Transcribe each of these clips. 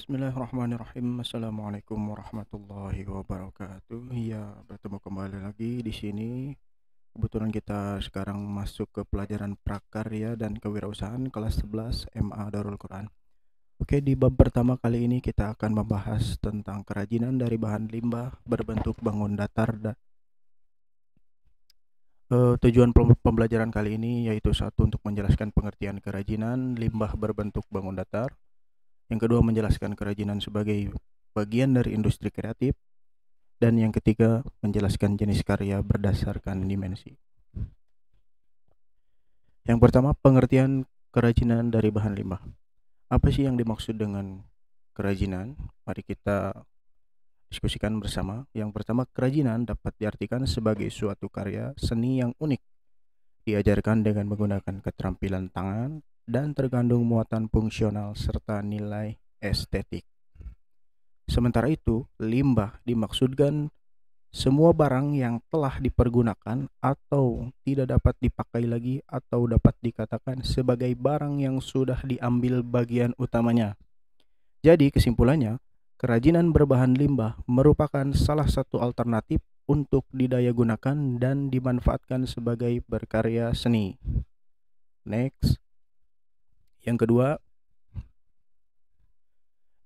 Bismillahirrahmanirrahim. Assalamualaikum warahmatullahi wabarakatuh. Ya, bertemu kembali lagi di sini. Kebetulan kita sekarang masuk ke pelajaran prakarya dan kewirausahaan kelas 11 MA Darul Quran. Oke, di bab pertama kali ini kita akan membahas tentang kerajinan dari bahan limbah berbentuk bangun datar. Tujuan pembelajaran kali ini yaitu satu, untuk menjelaskan pengertian kerajinan limbah berbentuk bangun datar. Yang kedua, menjelaskan kerajinan sebagai bagian dari industri kreatif. Dan yang ketiga, menjelaskan jenis karya berdasarkan dimensi. Yang pertama, pengertian kerajinan dari bahan limbah. Apa sih yang dimaksud dengan kerajinan? Mari kita diskusikan bersama. Yang pertama, kerajinan dapat diartikan sebagai suatu karya seni yang unik, diajarkan dengan menggunakan keterampilan tangan, dan terkandung muatan fungsional serta nilai estetik. Sementara itu, limbah dimaksudkan semua barang yang telah dipergunakan atau tidak dapat dipakai lagi atau dapat dikatakan sebagai barang yang sudah diambil bagian utamanya. Jadi kesimpulannya, kerajinan berbahan limbah merupakan salah satu alternatif untuk didayagunakan dan dimanfaatkan sebagai berkarya seni. Next. Yang kedua,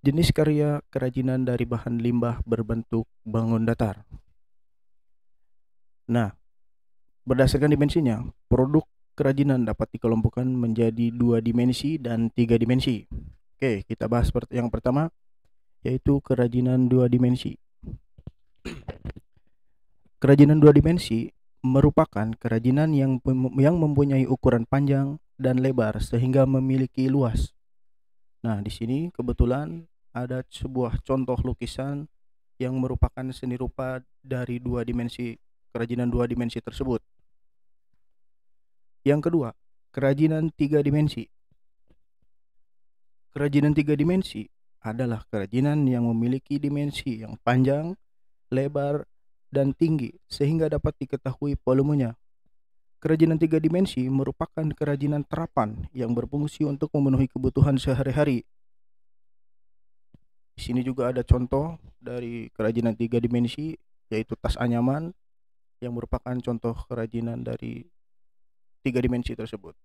jenis karya kerajinan dari bahan limbah berbentuk bangun datar. Nah, berdasarkan dimensinya, produk kerajinan dapat dikelompokkan menjadi 2 dimensi dan 3 dimensi. Oke, kita bahas yang pertama, yaitu kerajinan 2 dimensi. Kerajinan 2 dimensi merupakan kerajinan yang mempunyai ukuran panjang dan lebar sehingga memiliki luas. Nah, di sini kebetulan ada sebuah contoh lukisan yang merupakan seni rupa dari 2 dimensi, kerajinan 2 dimensi tersebut. Yang kedua, kerajinan 3 dimensi. Kerajinan 3 dimensi adalah kerajinan yang memiliki dimensi yang panjang, lebar, dan tinggi sehingga dapat diketahui volumenya. Kerajinan 3 dimensi merupakan kerajinan terapan yang berfungsi untuk memenuhi kebutuhan sehari-hari. Di sini juga ada contoh dari kerajinan 3 dimensi, yaitu tas anyaman yang merupakan contoh kerajinan dari 3 dimensi tersebut.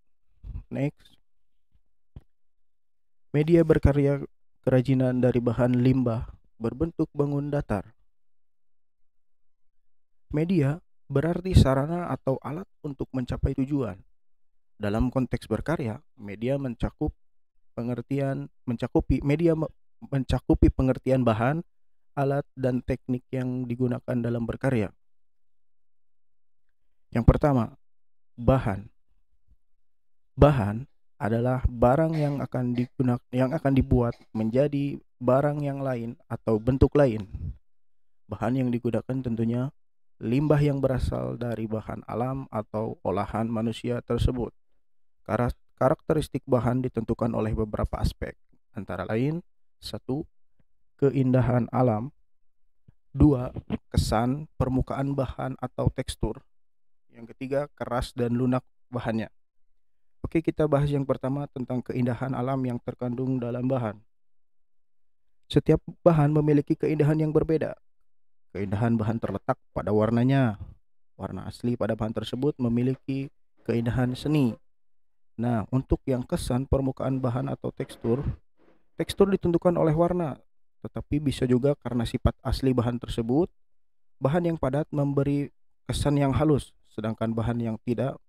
Next. Media berkarya kerajinan dari bahan limbah berbentuk bangun datar. Media berarti sarana atau alat untuk mencapai tujuan. Dalam konteks berkarya, media mencakupi pengertian bahan, alat, dan teknik yang digunakan dalam berkarya. Yang pertama, bahan. Bahan adalah barang yang akan dibuat menjadi barang yang lain atau bentuk lain. Bahan yang digunakan tentunya limbah yang berasal dari bahan alam atau olahan manusia tersebut. Karakteristik bahan ditentukan oleh beberapa aspek, antara lain: 1. Keindahan alam. 2. Kesan permukaan bahan atau tekstur. Yang ketiga, keras dan lunak bahannya. Oke, kita bahas yang pertama tentang keindahan alam yang terkandung dalam bahan. Setiap bahan memiliki keindahan yang berbeda. Keindahan bahan terletak pada warnanya. Warna asli pada bahan tersebut memiliki keindahan seni. Nah, untuk yang kesan permukaan bahan atau tekstur ditentukan oleh warna, tetapi bisa juga karena sifat asli bahan tersebut. Bahan yang padat memberi kesan yang halus, sedangkan bahan yang tidak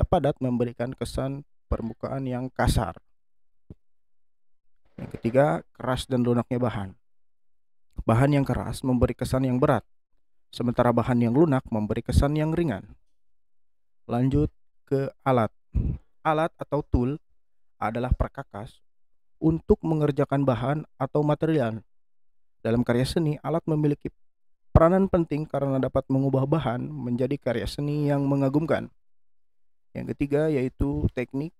padat memberikan kesan permukaan yang kasar. Yang ketiga, keras dan lunaknya bahan. Bahan yang keras memberi kesan yang berat, sementara bahan yang lunak memberi kesan yang ringan. Lanjut ke alat. Alat atau tool adalah perkakas untuk mengerjakan bahan atau material. Dalam karya seni, alat memiliki peranan penting karena dapat mengubah bahan menjadi karya seni yang mengagumkan. Yang ketiga yaitu teknik.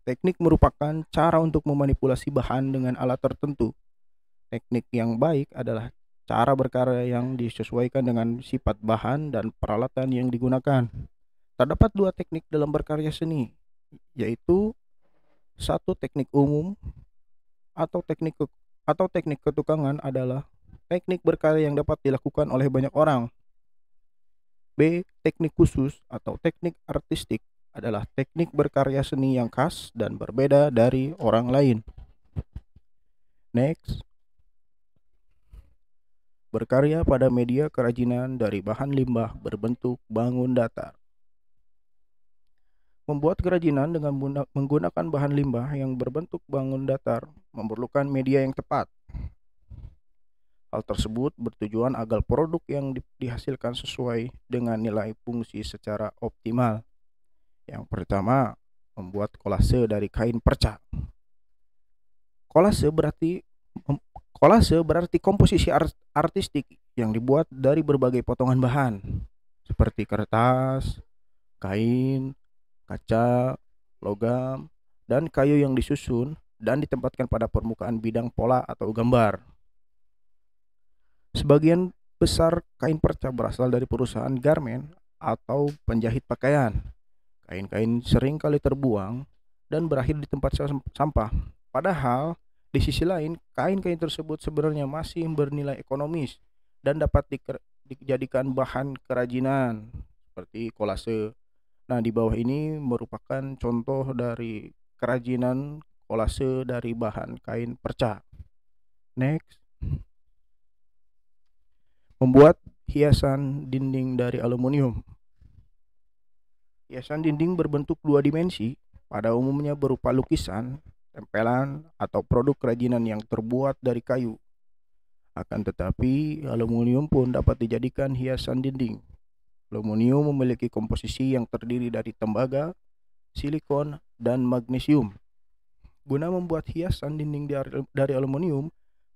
Teknik merupakan cara untuk memanipulasi bahan dengan alat tertentu. Teknik yang baik adalah cara berkarya yang disesuaikan dengan sifat bahan dan peralatan yang digunakan. Terdapat 2 teknik dalam berkarya seni, yaitu 1. Teknik umum. atau teknik ketukangan adalah teknik berkarya yang dapat dilakukan oleh banyak orang. B. Teknik khusus atau teknik artistik adalah teknik berkarya seni yang khas dan berbeda dari orang lain. Next, berkarya pada media kerajinan dari bahan limbah berbentuk bangun datar. Membuat kerajinan dengan menggunakan bahan limbah yang berbentuk bangun datar memerlukan media yang tepat. Hal tersebut bertujuan agar produk yang dihasilkan sesuai dengan nilai fungsi secara optimal. Yang pertama, membuat kolase dari kain perca. Kolase berarti komposisi artistik yang dibuat dari berbagai potongan bahan seperti kertas, kain, kaca, logam, dan kayu yang disusun dan ditempatkan pada permukaan bidang pola atau gambar. Sebagian besar kain perca berasal dari perusahaan garmen atau penjahit pakaian. Kain-kain sering kali terbuang dan berakhir di tempat sampah. Padahal, di sisi lain, kain-kain tersebut sebenarnya masih bernilai ekonomis dan dapat dijadikan bahan kerajinan seperti kolase. Nah, di bawah ini merupakan contoh dari kerajinan kolase dari bahan kain perca. Next, membuat hiasan dinding dari aluminium. Hiasan dinding berbentuk dua dimensi, pada umumnya berupa lukisan, tempelan, atau produk kerajinan yang terbuat dari kayu. Akan tetapi, aluminium pun dapat dijadikan hiasan dinding. Aluminium memiliki komposisi yang terdiri dari tembaga, silikon, dan magnesium. Guna membuat hiasan dinding dari aluminium,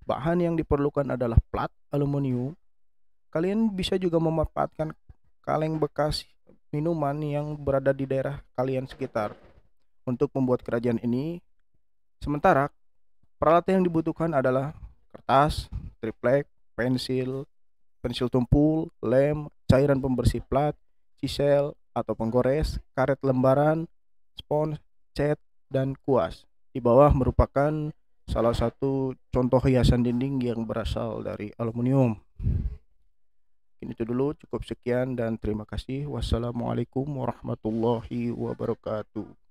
bahan yang diperlukan adalah plat aluminium. Kalian bisa juga memanfaatkan kaleng bekas minuman yang berada di daerah kalian sekitar untuk membuat kerajinan ini. Sementara peralatan yang dibutuhkan adalah kertas, triplek, pensil tumpul, lem, cairan pembersih plat, sisel atau penggores, karet lembaran, spons, cat, dan kuas. Di bawah merupakan salah satu contoh hiasan dinding yang berasal dari aluminium. Ini itu dulu, cukup sekian dan terima kasih. Wassalamualaikum warahmatullahi wabarakatuh.